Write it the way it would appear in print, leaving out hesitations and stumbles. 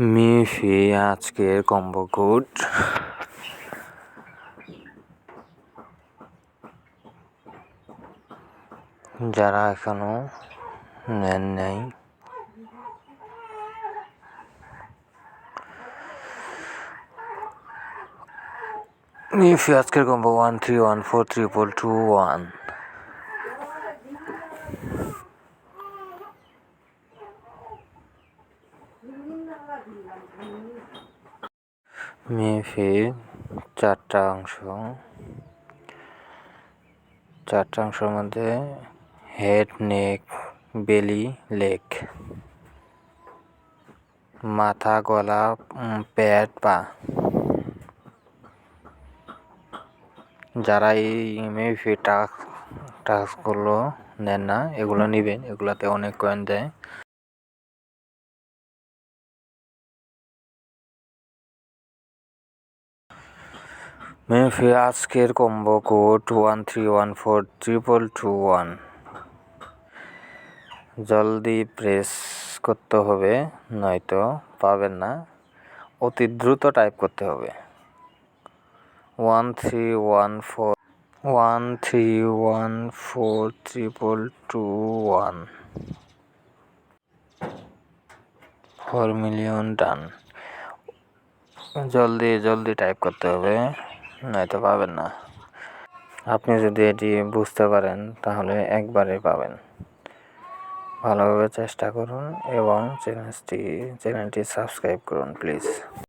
মিফি আজকের combo code যারা এখনো নেন নাই মিফি আজকের কম্বো 13143221 মিফির চারটা অংশের মধ্যে হেড, নেক, বেলি, লেগ, মাথা, গলা, পেট, পা। যারা এই মিফি টাস্কগুলো নেন না, এগুলো নেবেন, এগুলাতে অনেক কয়েন দেয়। মিফি আজকের কম্বো কোড 13143221। জলদি প্রেস করতে হবে, নয়তো পাবেন না। অতি দ্রুত টাইপ করতে হবে। 13143221 4 মিলিয়ন ডান। জলদি টাইপ করতে হবে, নয়তো পাবেন না। আপনি যদি এটি বুঝতে পারেন তাহলে একবারে পাবেন। ভালোভাবে চেষ্টা করুন এবং চ্যানেলটি সাবস্ক্রাইব করুন প্লিজ।